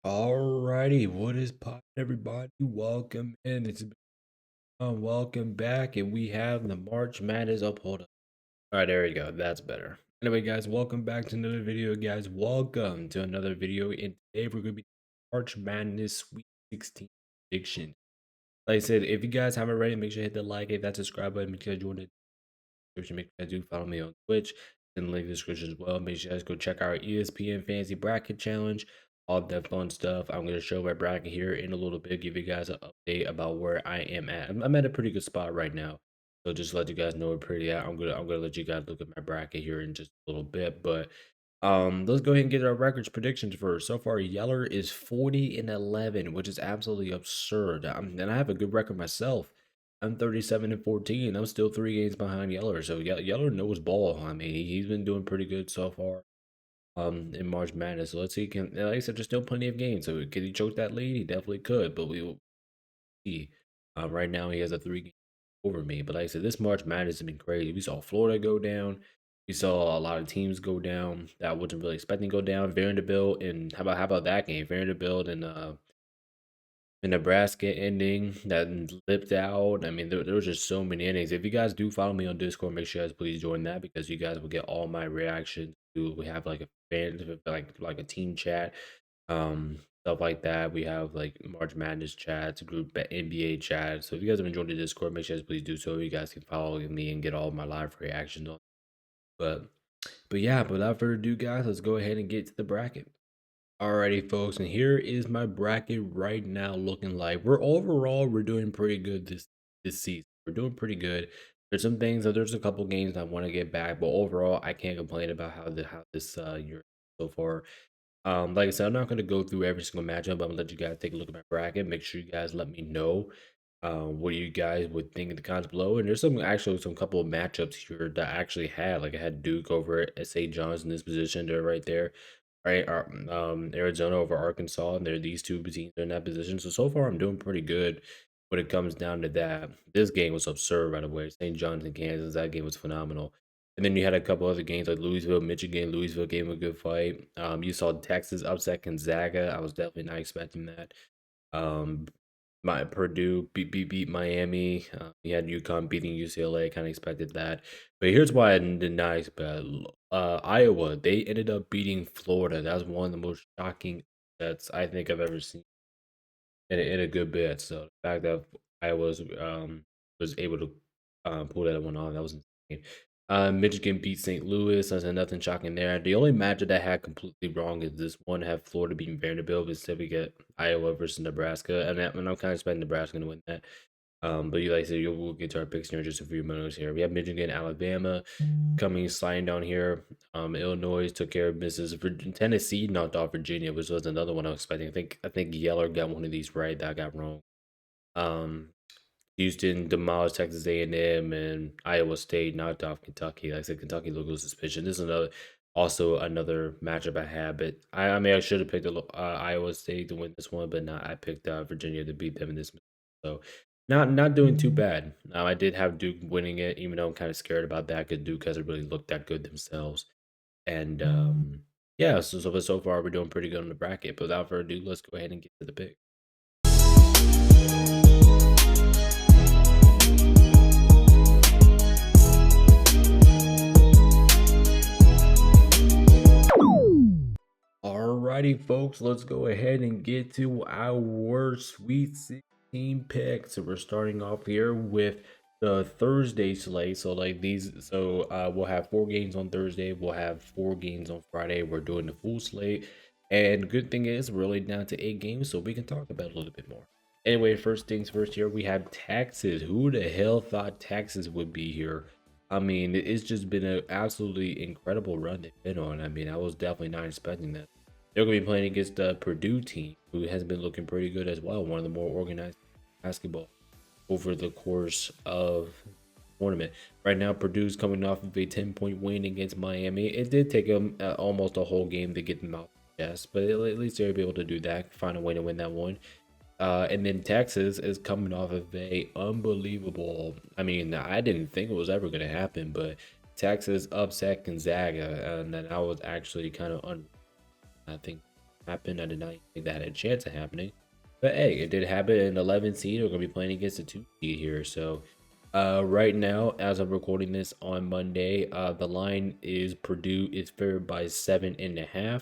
Alrighty, what is poppin', everybody? Welcome in. Welcome back, and we have the March Madness up. Hold up. All right, there we go. That's better. Anyway, guys, welcome back to another video, guys. Welcome to another video. And today we're gonna be March Madness Sweet 16 prediction. Like I said, if you guys haven't already, make sure to hit the like, hit that subscribe button, make sure to join the description. Make sure to follow me on Twitch in the link in the description as well. Make sure you guys go check our ESPN Fantasy Bracket Challenge, all that fun stuff. I'm gonna show my bracket here in a little bit, give you guys an update about where I am at. I'm at a pretty good spot right now. So just to let you guys know where pretty at. I'm gonna let you guys look at my bracket here in just a little bit. But let's go ahead and get our records predictions first. So far, Yeller is 40-11, which is absolutely absurd. And I have a good record myself. I'm 37-14. I'm still 3 games behind Yeller. So Yeller knows ball. I mean, he's been doing pretty good so far. In March Madness. So let's see. Can like I said, there's still plenty of games. So could he choke that lead? He definitely could. But we will see. Right now, he has a 3 game over me. But like I said, this March Madness has been crazy. We saw Florida go down. We saw a lot of teams go down that I wasn't really expecting to go down. Vanderbilt and how about that game? Vanderbilt and the Nebraska ending that lipped out. I mean, there was just so many innings. If you guys do follow me on Discord, make sure you guys please join that because you guys will get all my reactions. We have like a fan, like a team chat, stuff like that. We have like March Madness chats, group NBA chat. So if you guys have enjoyed the Discord, make sure you guys please do so. You guys can follow me and get all my live reactions on. But yeah, without further ado, guys, let's go ahead and get to the bracket. Alrighty, folks, and here is my bracket right now looking like. We're doing pretty good this season. We're doing pretty good. There's a couple games I want to get back, but overall I can't complain about how this year so far. Like I said, I'm not gonna go through every single matchup, but I'm gonna let you guys take a look at my bracket. Make sure you guys let me know what you guys would think in the comments below. And there's some couple of matchups here that I actually had. Like I had Duke over at St. John's in this position. They're right there. Right, Arizona over Arkansas, and they're these two teams are in that position. So far, I'm doing pretty good when it comes down to that. This game was absurd, by the way. St. John's and Kansas, that game was phenomenal. And then you had a couple other games like Louisville, Michigan. Louisville gave him a good fight. You saw Texas upset Gonzaga. I was definitely not expecting that. Um, my Purdue beat Miami. You had UConn beating UCLA. Kind of expected that. But here's why I did not expect. Iowa, they ended up beating Florida. That was one of the most shocking sets I think I've ever seen in a good bit. So the fact that Iowa was able to pull that one off, that was insane. Michigan beat St. Louis. There's nothing shocking there. The only matchup that had completely wrong is this one had Florida beating Vanderbilt. Instead, we get Iowa versus Nebraska, and I'm kind of expecting Nebraska to win that. But you like I said, we'll get to our picks here in just a few minutes here. We have Michigan, Alabama coming sliding down here. Illinois took care of business. Tennessee knocked off Virginia, which was another one I was expecting. I think Yeller got one of these right that I got wrong. Um, Houston demolished Texas A&M, and Iowa State knocked off Kentucky. Like I said, Kentucky looked a little suspicious. This is another matchup I had, but I mean I should have picked Iowa State to win this one, but not. I picked Virginia to beat them in this. So not doing too bad. I did have Duke winning it, even though I'm kind of scared about that because Duke hasn't really looked that good themselves. And yeah, so far we're doing pretty good on the bracket. But without further ado, let's go ahead and get to the pick. Alrighty, folks, let's go ahead and get to our Sweet 16 picks. So we're starting off here with the Thursday slate. So we'll have 4 games on Thursday. We'll have 4 games on Friday. We're doing the full slate. And good thing is we're really down to 8 games, so we can talk about it a little bit more. Anyway, first things first here, we have Texas. Who the hell thought Texas would be here? I mean, it's just been an absolutely incredible run they've been on. I mean, I was definitely not expecting that. They're going to be playing against the Purdue team, who has been looking pretty good as well. One of the more organized basketball over the course of the tournament. Right now, Purdue's coming off of a 10-point win against Miami. It did take them almost a whole game to get them out. Yes, but at least they'll be able to do that, find a way to win that one. And then Texas is coming off of a unbelievable. I mean, I didn't think it was ever going to happen, but Texas upset Gonzaga, and then I was actually kind of I think happen. I did not think that had a chance of happening. But hey, it did happen. An 11 seed. We're gonna be playing against a 2 seed here. So right now, as I'm recording this on Monday, the line is Purdue is favored by 7.5.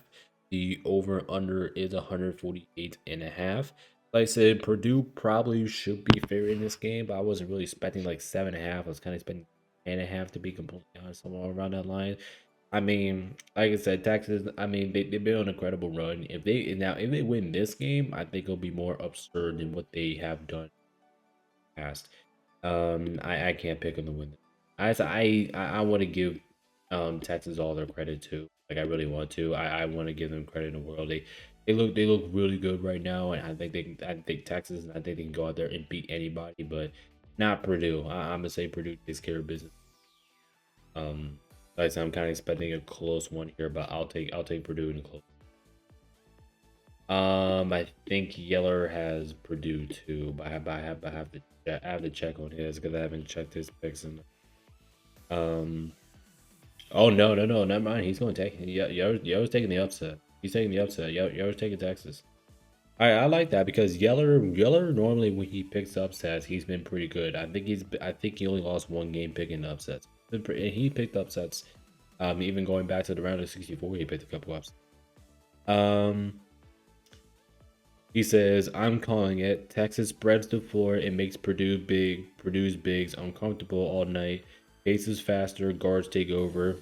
The over under is 148.5. Like I said, Purdue probably should be favored in this game, but I wasn't really expecting like 7.5. I was kind of expecting 10.5 to be completely honest, somewhere around that line. I mean, like I said, Texas. I mean, they've been on an incredible run. If they win this game, I think it'll be more absurd than what they have done in the past. I can't pick them to win. I want to give Texas all their credit too. Like I really want to. I want to give them credit in the world. They look really good right now, and I think Texas, and I think they can go out there and beat anybody, but not Purdue. I'm gonna say Purdue takes care of business. Um, like I said, I'm kind of expecting a close one here, but I'll take Purdue in a close. I think Yeller has Purdue too, but I have to check on his because I haven't checked his picks. And oh no, never mind. He's going to take. Yeah, Yeller's taking the upset. He's taking the upset. Yeller's taking Texas. I like that because Yeller normally when he picks upsets, he's been pretty good. I think he only lost one game picking upsets. And he picked upsets. Even going back to the round of 64, he picked a couple upsets. He says, I'm calling it. Texas spreads the floor and makes Purdue's bigs uncomfortable all night. Paces faster, guards take over,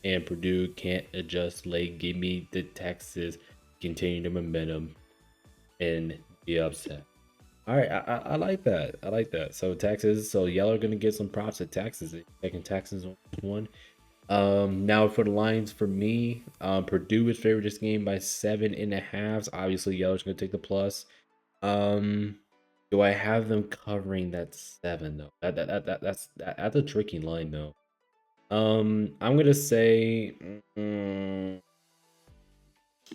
and Purdue can't adjust late. Give me the Texas, continue the momentum, and be upset. All right, I like that. I like that. So Texas, so y'all are gonna get some props at Texas. Taking Texas on this one. Now for the lines for me, Purdue is favored this game by 7.5. Obviously, Yellow's gonna take the plus. Um, do I have them covering that 7 though? That's a tricky line though. I'm gonna say,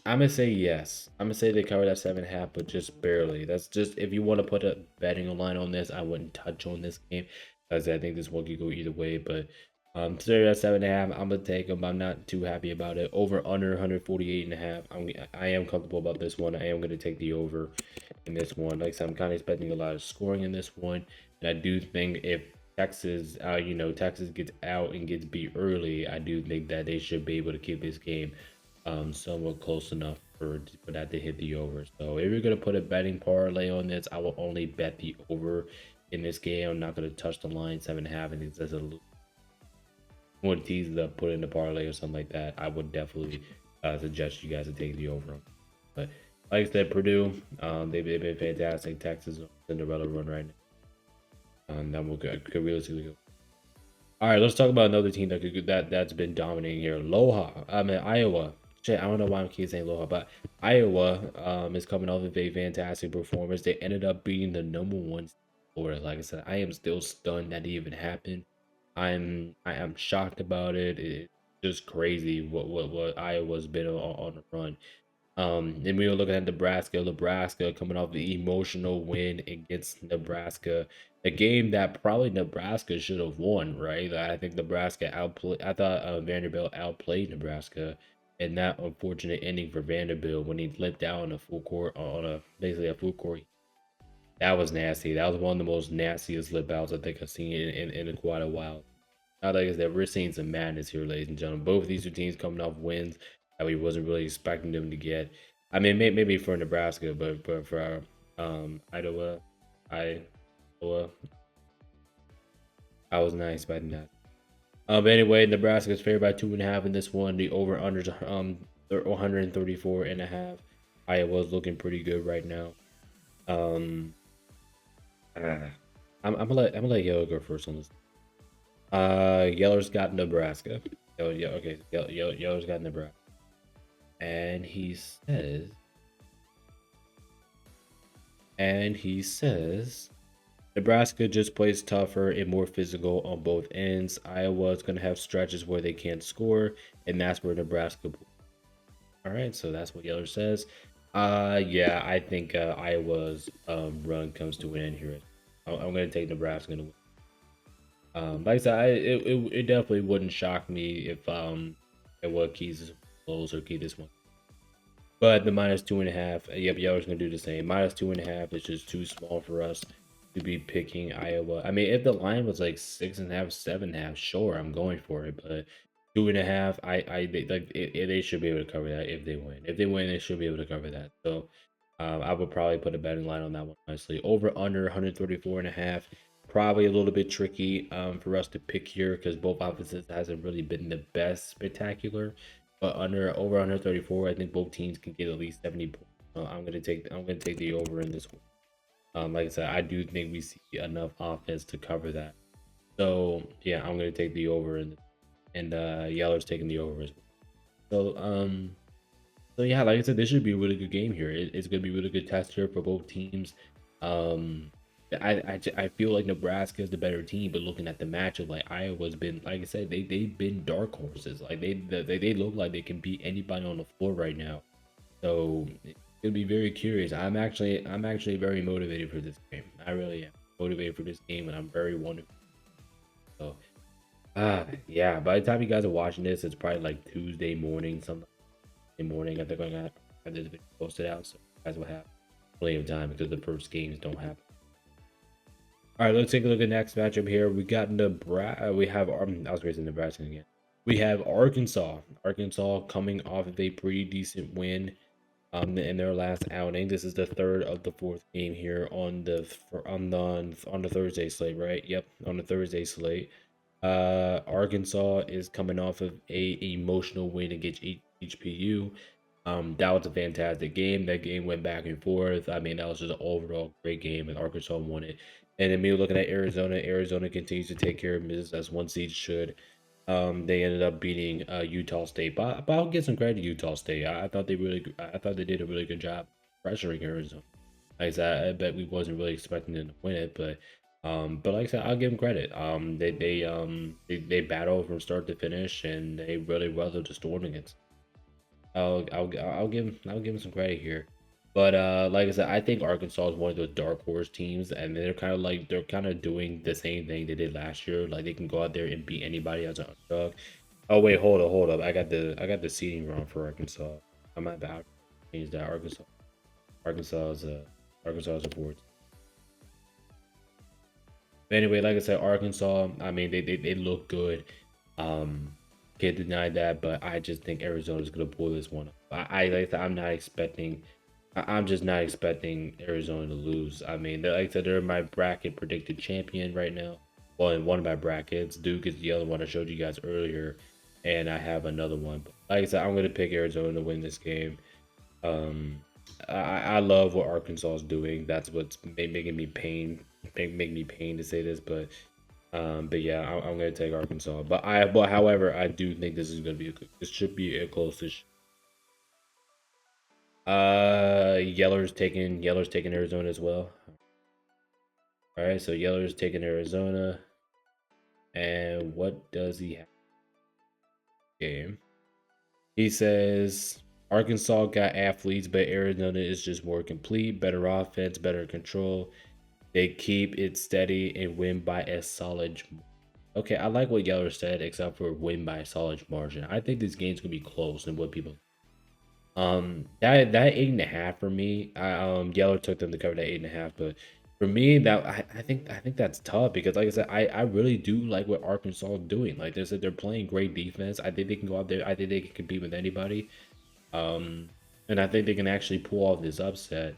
I'm gonna say yes. I'm gonna say they cover that 7.5, but just barely. That's just if you want to put a betting line on this, I wouldn't touch on this game because I think this one could go either way. But today at 7.5, I'm gonna take them. I'm not too happy about it. Over under 148.5. I am comfortable about this one. I am gonna take the over in this one. Like I said, I'm kind of expecting a lot of scoring in this one, and I do think if Texas, Texas gets out and gets beat early, I do think that they should be able to keep this game somewhat close enough for that to hit the over. So if you're gonna put a betting parlay on this, I will only bet the over in this game. I'm not gonna touch the line 7.5. And it's just a want to tease it up, put it in the parlay or something like that. I would definitely suggest you guys to take the over. But like I said, Purdue, they've been fantastic. Texas Cinderella run right now, and that will could realistically go. All right, let's talk about another team that's been dominating here. Iowa. Shit, I don't know why I'm keep saying Aloha, but Iowa is coming off of a fantastic performance. They ended up being the number one Florida. Like I said, I am still stunned that it even happened. I am shocked about it. It's just crazy what Iowa's been on the run. Then we were looking at Nebraska coming off the emotional win against Nebraska, a game that probably Nebraska should have won, right? I think Nebraska outplayed. I thought Vanderbilt outplayed Nebraska, and that unfortunate ending for Vanderbilt when he flipped out on a full court on a basically a full court. That was nasty. That was one of the most nastiest slip outs I think I've seen in quite a while. Now, like I said, we're seeing some madness here, ladies and gentlemen. Both of these two teams coming off wins that we wasn't really expecting them to get. I mean, maybe for Nebraska, but for Iowa, Iowa, I was not expecting that. But anyway, Nebraska is favored by 2.5 in this one. The over unders 134.5. Iowa's looking pretty good right now. Um, I'm gonna let Yellow go first on this. Yellow's got Nebraska. Okay. Yellow's got Nebraska. And he says Nebraska just plays tougher and more physical on both ends. Iowa's gonna have stretches where they can't score, and that's where Nebraska. All right, so that's what Yeller says. Yeah, I think Iowa's run comes to an end here. I'm gonna take Nebraska to win. Like I said, it definitely wouldn't shock me if it would keys close or key this one. But the -2.5, yep, Yeller's gonna do the same. -2.5 is just too small for us to be picking Iowa. I mean, if the line was like 6.5, 7.5, sure, I'm going for it. But 2.5, they should be able to cover that if they win. If they win, they should be able to cover that. So, I would probably put a betting line on that one, honestly. Over under 134.5, probably a little bit tricky for us to pick here because both offenses hasn't really been the best spectacular. But over 134, I think both teams can get at least 70 points. I'm gonna take the over in this one. Like I said, I do think we see enough offense to cover that. So yeah, I'm gonna take the over and Yeller's taking the over as well. So yeah, like I said, this should be a really good game here. It's gonna be a really good test here for both teams. Um, I feel like Nebraska is the better team, but looking at the matchup, like Iowa's been, like I said, they've been dark horses. Like they look like they can beat anybody on the floor right now. So it's gonna be very curious. I'm actually very motivated for this game. I really am motivated for this game, and I'm very wonderful. So yeah. By the time you guys are watching this, it's probably like Tuesday morning, something morning. I think I'm gonna have this video posted out, so you guys will have plenty of time because the first games don't happen. All right, let's take a look at the next matchup here. We got Nebraska. We have I was raising Nebraska again. We have Arkansas. Arkansas coming off of a pretty decent win in their last outing. This is the third of the fourth game here on the Thursday slate, right? Yep, on the Thursday slate. Arkansas is coming off of a emotional win against HPU. That was a fantastic game. That game went back and forth. I mean, that was just an overall great game, and Arkansas won it. And then me looking at Arizona, Arizona continues to take care of business as one seed should. They ended up beating Utah State, but I'll give some credit to Utah State. I thought they did a really good job pressuring Arizona. Like I said, I bet we wasn't really expecting them to win it, but like I said, I'll give them credit. They battled from start to finish, and they really weathered the storm against. I'll give them some credit here. But like I said, I think Arkansas is one of those dark horse teams, and they're kind of doing the same thing they did last year. Like they can go out there and beat anybody as an underdog. Oh wait, hold up. I got the seeding wrong for Arkansas. I'm at the change that Arkansas is a fourth. But anyway, like I said, Arkansas. I mean, they look good. Um, can't deny that, but I just think Arizona's gonna pull this one up. Like I said, I'm not expecting. I'm just not expecting Arizona to lose. I mean, like I said, they're my bracket predicted champion right now. Well, in one of my brackets, Duke is the other one I showed you guys earlier, and I have another one. But like I said, I'm gonna pick Arizona to win this game. Um, I love what Arkansas is doing. That's what's making me make me pain to say this, but yeah, I'm gonna take Arkansas. But however, I do think this should be a close-ish. Yeller's taking Arizona as well. All right, so Yeller's taking Arizona, and what does he have? Game. He says Arkansas got athletes, but Arizona is just more complete, better offense, better control. They keep it steady and win by a solid. Okay, I like what Yeller said, except for win by a solid margin. I think this game's gonna be close than what people. That 8.5 for me. Yeller took them to cover that 8.5, but for me, that I think that's tough because, like I said, I really do like what Arkansas is doing. Like they said, they're playing great defense. I think they can go out there. I think they can compete with anybody. Um, and I think they can actually pull off this upset.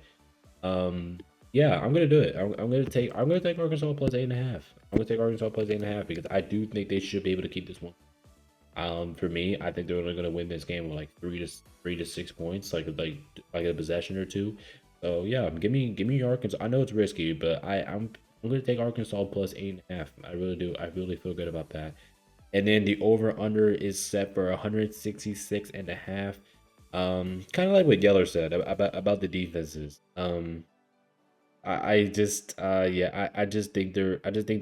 Um, yeah, I'm gonna do it. I'm gonna take Arkansas plus 8.5. I'm gonna take Arkansas plus 8.5 because I do think they should be able to keep this one. For me, I think they're only gonna win this game with like 3 to 6 points, like a possession or two. So yeah, give me Arkansas. I know it's risky, but I'm gonna take Arkansas plus 8.5. I really do. I really feel good about that. And then the over under is set for 166.5. Kind of like what Yeller said about the defenses. I just yeah, I just think the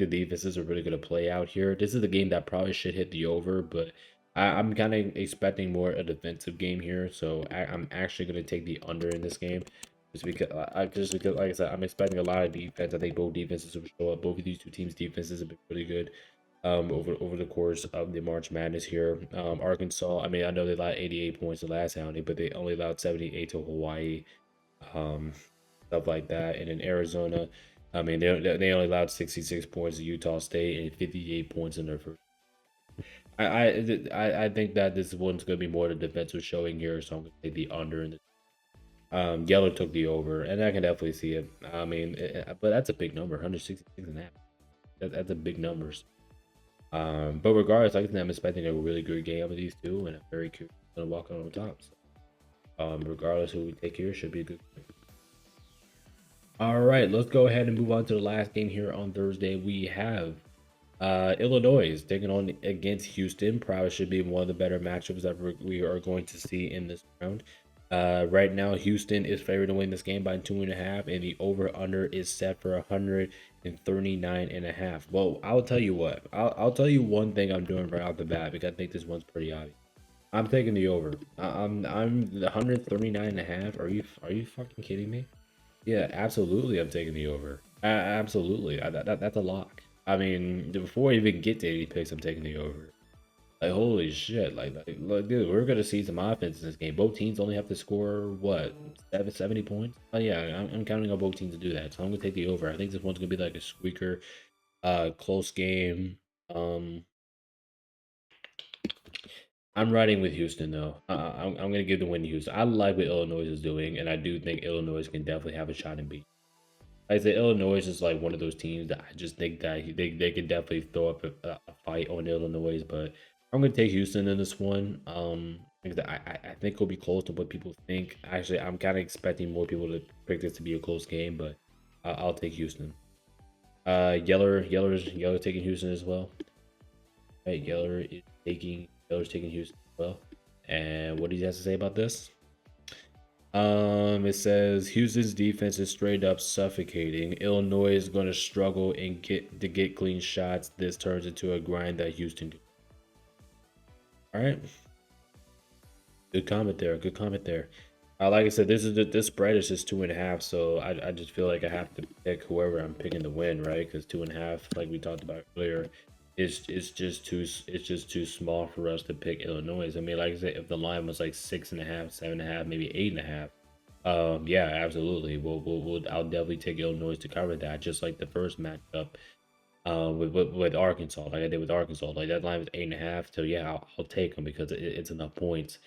defenses are really gonna play out here. This is a game that probably should hit the over, but I'm kind of expecting more a defensive game here, so I'm actually gonna take the under in this game, just because like I said, I'm expecting a lot of defense. I think both defenses will show up. Both of these two teams' defenses have been really good. over the course of the March Madness here. Arkansas, I mean, I know they allowed 88 points the last outing, but they only allowed 78 to Hawaii, um, stuff like that. And in Arizona, I mean, they only allowed 66 points to Utah State and 58 points in their first. I think that this one's going to be more the defensive showing here, so I'm going to take the under. And Yeller took the over, and I can definitely see it. I mean, but that's a big number, 166 and a half. That's a big numbers. But regardless, like I said, I'm expecting a really good game of these two, and I'm very curious to walk on top. So, regardless who we take here, should be a good game. All right, let's go ahead and move on to the last game here on Thursday. We have Illinois taking on against Houston. Probably should be one of the better matchups that we are going to see in this round. Right now, Houston is favored to win this game by 2.5, and the over/under is set for 139.5. Well, I'll tell you what. I'll tell you one thing I'm doing right off the bat because I think this one's pretty obvious. I'm taking the over. I'm the 139.5. Are you fucking kidding me? Yeah, absolutely. I'm taking the over. Absolutely. That's a lock. I mean, before I even get to any picks, I'm taking the over. Like, holy shit. Like, dude, we're going to see some offense in this game. Both teams only have to score, what, 70 points? Oh, yeah, I'm counting on both teams to do that. So I'm going to take the over. I think this one's going to be like a squeaker, close game. I'm riding with Houston, though. I'm going to give the win to Houston. I like what Illinois is doing, and I do think Illinois can definitely have a shot and beat. Like I said, Illinois is like one of those teams that I just think that they could definitely throw up a fight on Illinois, but I'm gonna take Houston in this one. I think it'll be close to what people think. Actually, I'm kind of expecting more people to pick this to be a close game, but I'll take Houston. Yeller taking Houston as well. Right, Yeller's taking Houston as well. And what do you have to say about this? It says Houston's defense is straight up suffocating. Illinois is going to struggle and get clean shots. This turns into a grind that Houston can. All right. Good comment there. Good comment there. Like I said, this spread is just 2.5, so I just feel like I have to pick whoever I'm picking to win, right? Because 2.5, like we talked about earlier, it's just too small for us to pick Illinois. I mean, like I said, if the line was like 6.5, 7.5, maybe 8.5, yeah, absolutely. I'll definitely take Illinois to cover that, just like the first matchup, with Arkansas, like I did with Arkansas. Like that line was 8.5, so yeah, I'll take them because it's enough points.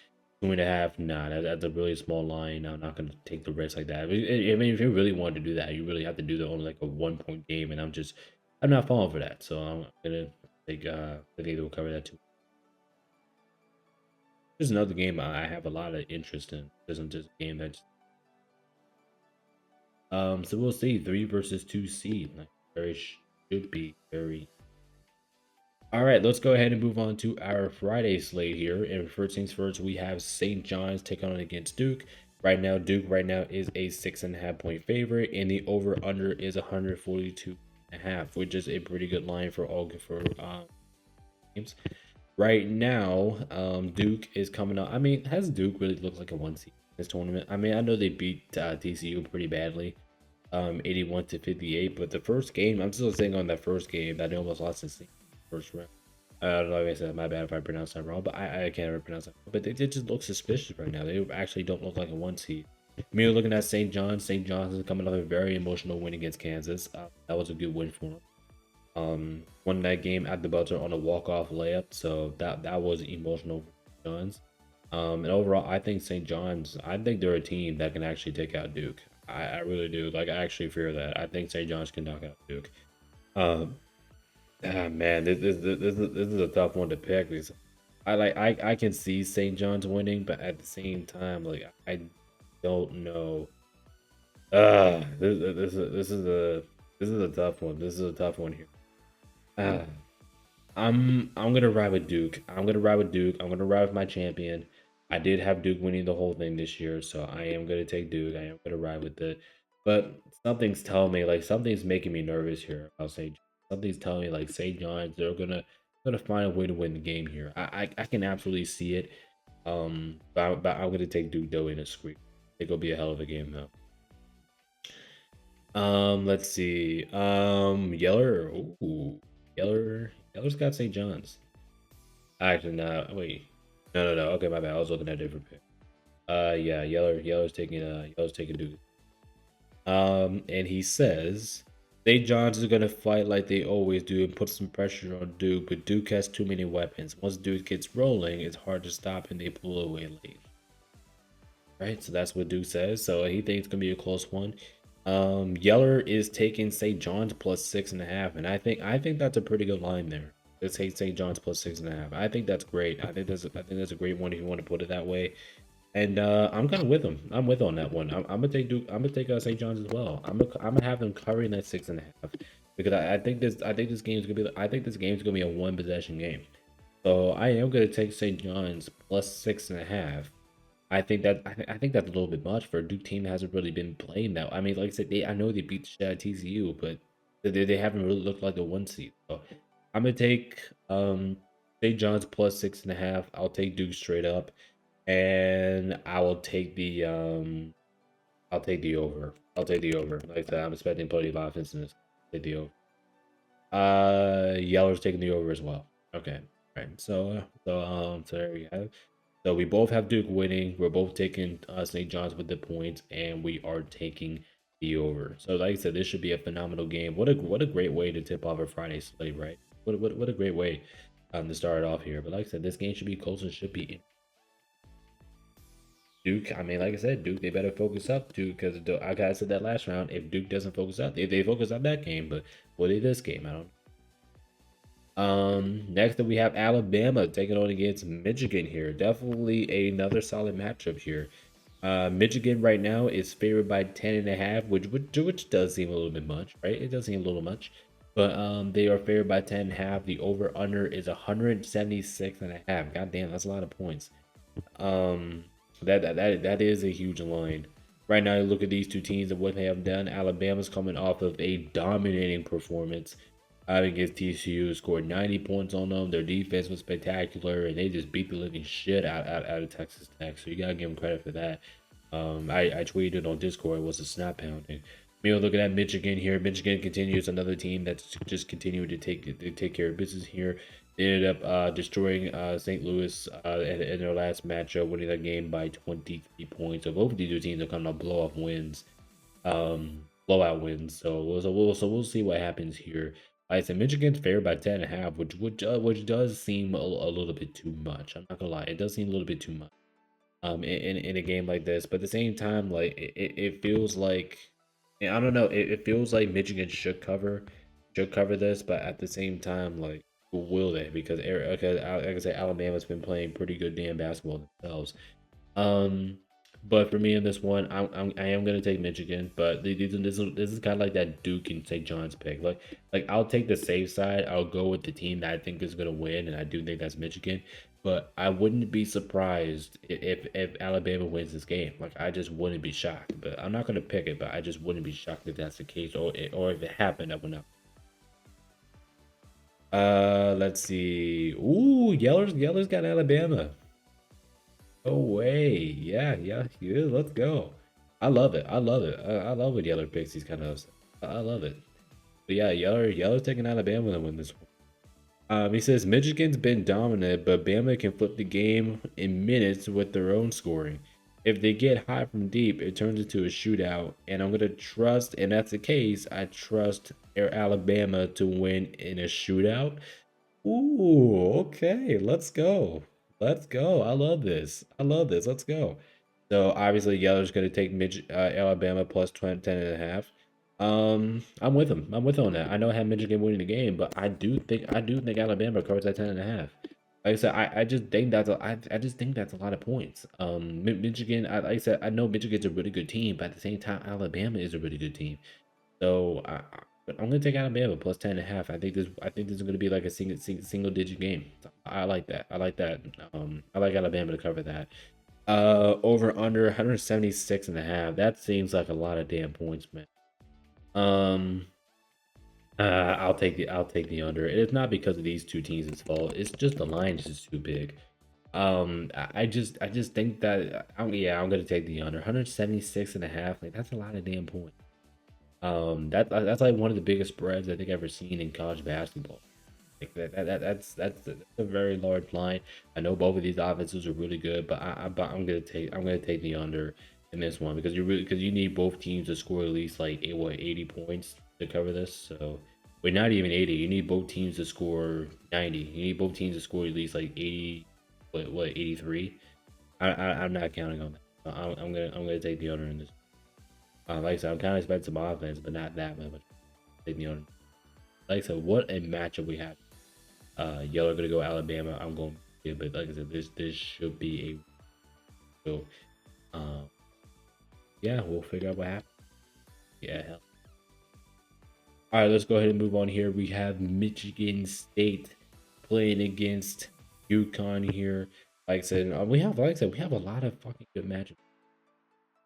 2.5, nah, that's a really small line. I'm not gonna take the risk like that. I mean, if you really wanted to do that, you really have to do the only like a 1 point game, and I'm not falling for that. So I'm gonna take I think they'll cover that too. There's another game I have a lot of interest in. Isn't just a game that so we'll see 3 versus 2 seed. Like very should be very. All right, let's go ahead and move on to our Friday slate here. And first things first, we have St. John's taking on against Duke. Duke right now is a 6.5 point favorite, and the over under is 142.5, which is a pretty good line for all games. Right now, Duke is coming up. I mean, has Duke really looked like a 1 seed in this tournament? I mean, I know they beat TCU pretty badly, 81-58. But the first game, I'm still saying on that first game that they almost lost in the first round. Like I said, my bad if I pronounce that wrong, but I can't ever pronounce that. But they just look suspicious right now. They actually don't look like a 1 seed. I mean, you're looking at St. John's. St. John's is coming off a very emotional win against Kansas. That was a good win for them. Won that game at the buzzer on a walk-off layup, so that was emotional for John's. And overall, I think St. John's, I think they're a team that can actually take out Duke. I really do. Like, I actually fear that. I think St. John's can knock out Duke. Man, this is a tough one to pick because I can see St. John's winning, but at the same time, like I don't know. This is a tough one. This is a tough one here. Uh, I'm gonna ride with Duke. I'm gonna ride with Duke. I'm gonna ride with my champion. I did have Duke winning the whole thing this year, so I am gonna take Duke. I am gonna ride with it. But something's telling me, like something's making me nervous here. I'll say something's telling me like St. John's, they're gonna find a way to win the game here. I can absolutely see it. But I'm gonna take Duke though in a squeak. It'll be a hell of a game though. Let's see. Yeller. Ooh. Yeller's got St. John's. Actually, no. Wait. No. Okay, my bad. I was looking at a different pick. Yeah, Yeller's taking Duke. And he says St. John's is gonna fight like they always do and put some pressure on Duke, but Duke has too many weapons. Once Duke gets rolling, it's hard to stop and they pull away late. Right, so that's what Duke says. So he thinks it's gonna be a close one. Yeller is taking St. John's plus 6.5, and I think that's a pretty good line there. Let's take St. John's plus 6.5. I think that's great. I think that's a great one if you want to put it that way. And I'm kind of with him. I'm with on that one. I'm gonna take Duke. I'm gonna take St. John's as well. I'm gonna have them covering that 6.5 because I think this game's gonna be I think this game's gonna be a one possession game. So I am gonna take St. John's plus 6.5. I think that's a little bit much for a Duke team that hasn't really been playing that. I mean, like I said, I know they beat the shit out of TCU, but they haven't really looked like a one seed. So I'm gonna take St. John's plus 6.5. I'll take Duke straight up, and I'll take the over. I'll take the over. Like I said, I'm expecting plenty of offense in this. Take the over. Yeller's taking the over as well. Okay. Right. So there you have it. So we both have Duke winning. We're both taking St. John's with the points, and we are taking the over. So like I said, this should be a phenomenal game. What a great way to tip off a Friday slate, right? What a great way to start it off here. But like I said, this game should be close and should be Duke. I mean, like I said, Duke, they better focus up, Duke, because like I said that last round, if Duke doesn't focus up, they focus up that game, but what is this game? I don't know. Next up we have Alabama taking on against Michigan here. Definitely another solid matchup here. Michigan right now is favored by 10.5, which does seem a little bit much, right? It does seem a little much, but they are favored by 10.5. The over under is 176.5. God damn, that's a lot of points. That is a huge line. Right now, you look at these two teams and what they have done. Alabama's coming off of a dominating performance against TCU, scored 90 points on them. Their defense was spectacular, and they just beat the living shit out of Texas Tech. So you gotta give them credit for that. I tweeted on Discord, it was a snap pounding. Looking at Michigan here. Michigan continues another team that's just continuing to take care of business here. They ended up destroying St. Louis in their last matchup, winning that game by 23 points. So both of these two teams are coming off blowout wins. So we'll see what happens here. Like I said, Michigan's favored by 10.5, which does seem a little bit too much. I'm not gonna lie, it does seem a little bit too much. In a game like this, but at the same time, like it feels like, I don't know, it feels like Michigan should cover this, but at the same time, like, will they? Because like I said, Alabama's been playing pretty good damn basketball themselves. But for me in this one, I am gonna take Michigan, but this is kind of like that Duke and St. John's pick. Like I'll take the safe side. I'll go with the team that I think is gonna win, and I do think that's Michigan. But I wouldn't be surprised if Alabama wins this game. Like I just wouldn't be shocked. But I'm not gonna pick it. But I just wouldn't be shocked if that's the case, or if it happened, I would not. Let's see. Ooh, Yeller's got Alabama. No way. Yeah. Let's go. I love it. I love it. I love when Yeller picks these kind of stuff. I love it. But yeah, Yeller's taking Alabama to win this one. He says Michigan's been dominant, but Bama can flip the game in minutes with their own scoring. If they get hot from deep, it turns into a shootout, and I'm gonna trust, and that's the case. I trust Alabama to win in a shootout. Ooh, okay, let's go. Let's go. I love this. I love this. Let's go. So obviously Yeller's gonna take Alabama plus 10.5. I'm with him. I'm with him on that. I know I have Michigan winning the game, but I do think Alabama covers that 10.5. Like I said, I just think that's a lot of points. Michigan, like I said, I know Michigan's a really good team, but at the same time, Alabama is a really good team. So I'm gonna take Alabama plus 10.5. I think this is gonna be like a single digit game. So I like that. I like that. I like Alabama to cover that. Over under 176.5. That seems like a lot of damn points, man. Um, I'll take the under. It's not because of these two teams' fault. It's just the line is just too big. I just think that I'm gonna take the under 176.5. Like that's a lot of damn points. That's like one of the biggest spreads I think I've ever seen in college basketball. Like that's a very large line. I know both of these offenses are really good, but I'm gonna take the under in this one because you need both teams to score at least like 80 points to cover this. So wait, not even 80. You need both teams to score 90. You need both teams to score at least like 80. What 83? I'm not counting on that. I'm gonna take the under in this. Like I said, I'm kind of expecting some offense, but not that much. Take the under. Like I said, what a matchup we have. Y'all are gonna go Alabama. I'm going, yeah, but like I said, this should be a so. Um, yeah, we'll figure out what happens. Yeah, hell. All right, let's go ahead and move on here. We have Michigan State playing against UConn here. Like I said, we have a lot of fucking good matchups.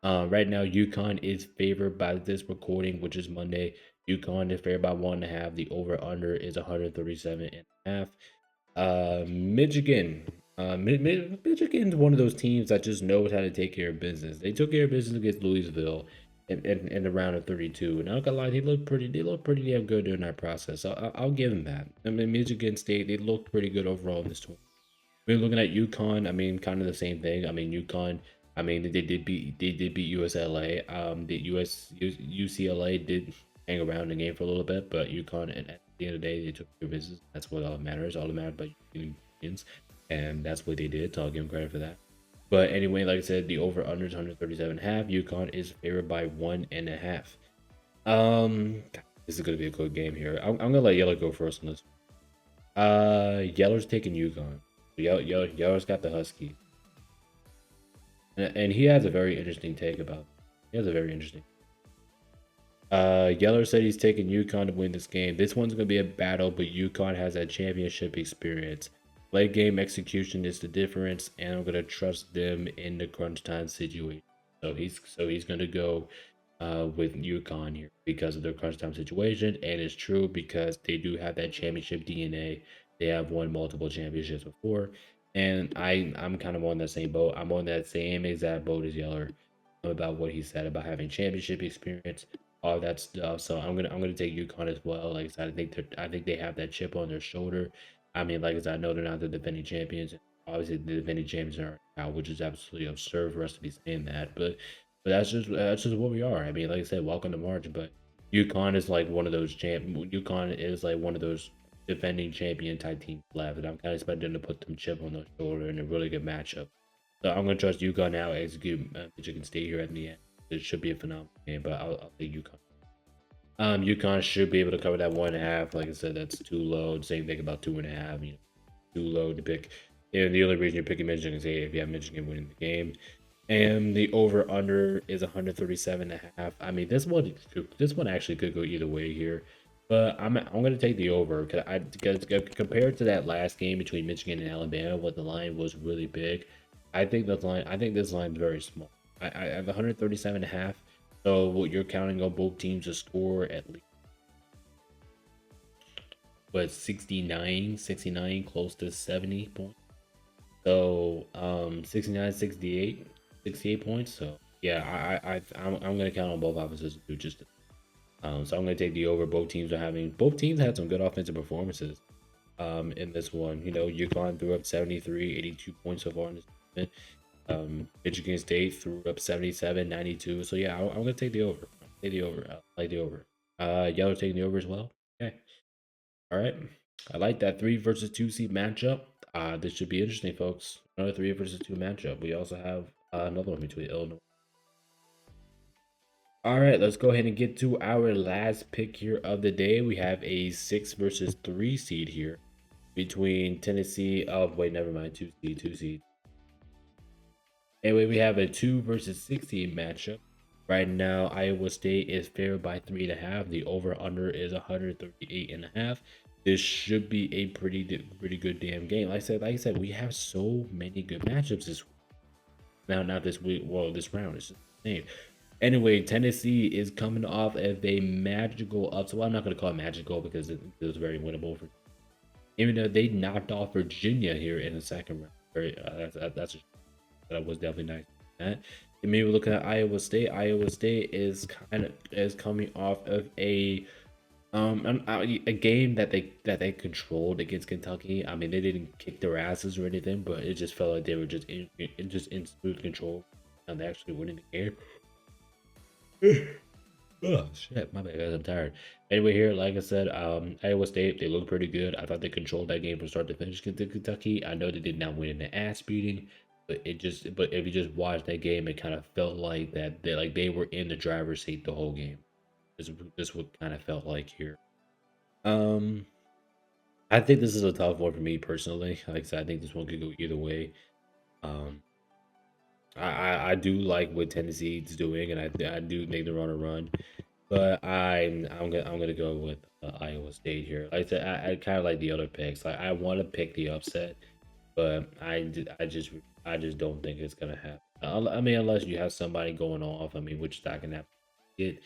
Right now, UConn is favored by this recording, which is Monday. UConn is favored by 1.5. The over under is 137.5. Michigan. Michigan's one of those teams that just knows how to take care of business. They took care of business against Louisville in the round of 32. And I'm not gonna lie, they looked pretty damn good during that process. So I'll give them that. I mean, Michigan State, they looked pretty good overall in this tournament. We're looking at UConn. I mean, kind of the same thing. I mean, UConn. I mean, they did beat USLA. The UCLA did hang around the game for a little bit, but UConn at the end of the day they took their business. That's what all that matters. All that matters about Unions, and that's what they did. So I'll give them credit for that. But anyway, like I said, the over under is 137.5. UConn is favored by 1.5. This is gonna be a good game here. I'm gonna let Yellow go first on this. Yellow's taking UConn. Yellow's got the Husky, and he has a very interesting take about. It. He has a very interesting. Yeller said he's taking UConn to win this game. This one's gonna be a battle, but UConn has that championship experience. Late game execution is the difference, and I'm gonna trust them in the crunch time situation. So he's gonna go with UConn here because of their crunch time situation, and it's true because they do have that championship DNA. They have won multiple championships before, and I'm kind of on that same boat. I'm on that same exact boat as Yeller about what he said about having championship experience, all that stuff. So I'm gonna take UConn as well. Like I said, I think they have that chip on their shoulder. I mean, like I said, I know they're not the defending champions. Obviously, the defending champions are out, which is absolutely absurd for us to be saying that. But that's just what we are. I mean, like I said, welcome to March. But UConn is like one of those UConn is like one of those defending champion type teams left, and I'm kind of expecting to put them chip on their shoulder in a really good matchup. So I'm gonna trust UConn now. Execute Michigan State here at the end. It should be a phenomenal game, but I'll take UConn. UConn should be able to cover that 1.5. Like I said, that's too low. Same thing about 2.5. You know, too low to pick. And the only reason you're picking Michigan is if you have Michigan winning the game. And the over under is 137.5. I mean, this one actually could go either way here, but I'm gonna take the over because compared to that last game between Michigan and Alabama, what the line was really big. I think this line is very small. I have 137.5. So what you're counting on both teams to score at least what 69, close to 70 points. So 69, 68 points. So yeah, I'm gonna count on both offenses to do just so I'm gonna take the over. Both teams had some good offensive performances in this one. You know, UConn threw up 73, 82 points so far in this event. Michigan State threw up 77, 92. So yeah, I'm gonna take the over. Take the over. I like the over. Yellow taking the over as well. Okay. All right. I like that 3 versus 2 seed matchup. This should be interesting, folks. Another 3 versus 2 matchup. We also have another one between Illinois. All right, let's go ahead and get to our last pick here of the day. We have a 6 versus 3 seed here between Tennessee. Oh, wait, never mind. 2 seed. Anyway, we have a 2 versus 6 seed matchup. Right now, Iowa State is favored by 3.5. The over/under is 138.5. This should be a pretty good damn game. Like I said, we have so many good matchups this week. Not this week. Well, this round is insane. Anyway, Tennessee is coming off of a magical upset. Well, I'm not going to call it magical because it was very winnable for. Even though they knocked off Virginia here in the second round. That was definitely nice. And maybe looking at Iowa State. Iowa State is coming off of a A game that they controlled against Kentucky. I mean, they didn't kick their asses or anything, but it just felt like they were just in smooth control, and they actually winning the game. Oh shit, my bad guys, I'm tired. Anyway, here, like I said, Iowa State, they look pretty good. I thought they controlled that game from start to finish against Kentucky. I know they did not win in the ass beating, but if you just watch that game, it kind of felt like that they were in the driver's seat the whole game. This what kind of felt like here. Um, I think this is a tough one for me personally. Like I said, I think this one could go either way. Um, I do like what Tennessee's doing, and I do think they're on a run. But I'm gonna go with Iowa State here. Like I said, I kind of like the other picks. Like I want to pick the upset, but I just don't think it's gonna happen. I mean, unless you have somebody going off. I mean, which that can happen. It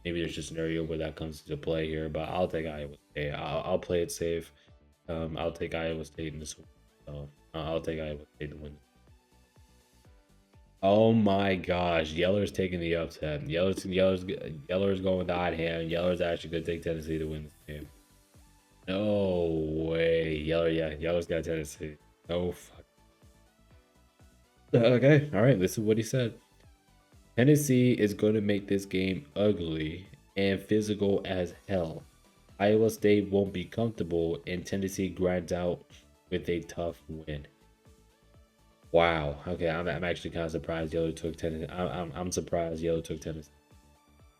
maybe there's a scenario where that comes into play here, but I'll take Iowa State. I'll play it safe. I'll take Iowa State in this one. So I'll take Iowa State to win. Oh my gosh, Yeller's taking the upset. Yeller's going with the hot hand. Yeller's actually gonna take Tennessee to win this game. No way. Yeller's got Tennessee. Oh fuck. Okay, all right. This is what he said. Tennessee is going to make this game ugly and physical as hell. Iowa State won't be comfortable, and Tennessee grinds out with a tough win. Wow. Okay, I'm actually kind of surprised Yellow took Tennessee. I'm surprised Yellow took Tennessee.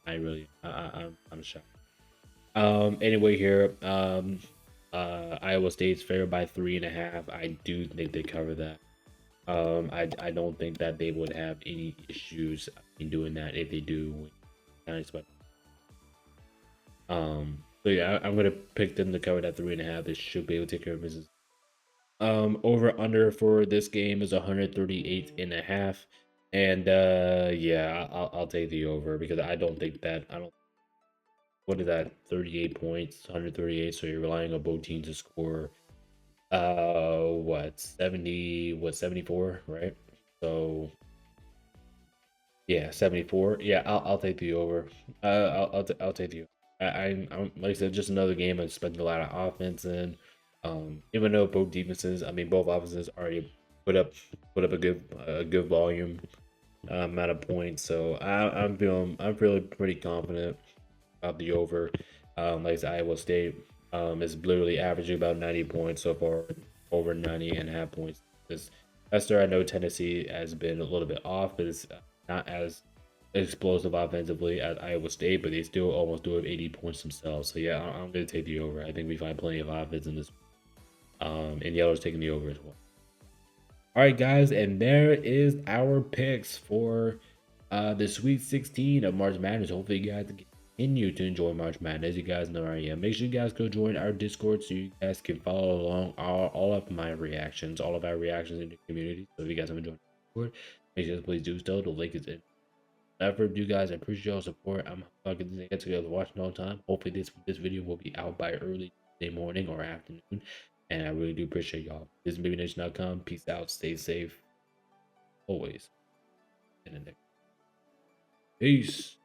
I'm shocked. Anyway, here, Iowa State's favored by 3.5. I do think they cover that. I don't think that they would have any issues in doing that if they do win. So yeah, I'm gonna pick them to cover that 3.5. They should be able to take care of business. Over under for this game is 138.5. And yeah, I'll take the over because I don't think that I don't what is that 38 points 138, so you're relying on both teams to score what 74, right? So yeah, 74. Yeah, I'll take the over. I'll take the over. I'm like I said, just another game I spent a lot of offense in. Even though both defenses, I mean both offenses already put up a good volume amount of points. So I'm feeling pretty confident about the over. Like I said, Iowa State is literally averaging about 90 points so far, over 90.5 points. This Esther, I know Tennessee has been a little bit off, but it's not as explosive offensively as Iowa State, but they still almost do have 80 points themselves. So yeah, I'm going to take the over. I think we find plenty of offense in this. And Yellow's taking the over as well. All right, guys, and there is our picks for the Sweet 16 of March Madness. Hopefully, you guys continue to enjoy March Madness. As you guys know, I am. Make sure you guys go join our Discord so you guys can follow along all of my reactions, all of our reactions in the community. So if you guys have enjoyed Discord, make sure to please do so. The link is in. Effort, you guys, I appreciate your support. I'm fucking to get together watching all the time. Hopefully, this video will be out by early Tuesday morning or afternoon. And I really do appreciate y'all. This is BabyNation.com. Peace out. Stay safe. Always. And the next. Peace.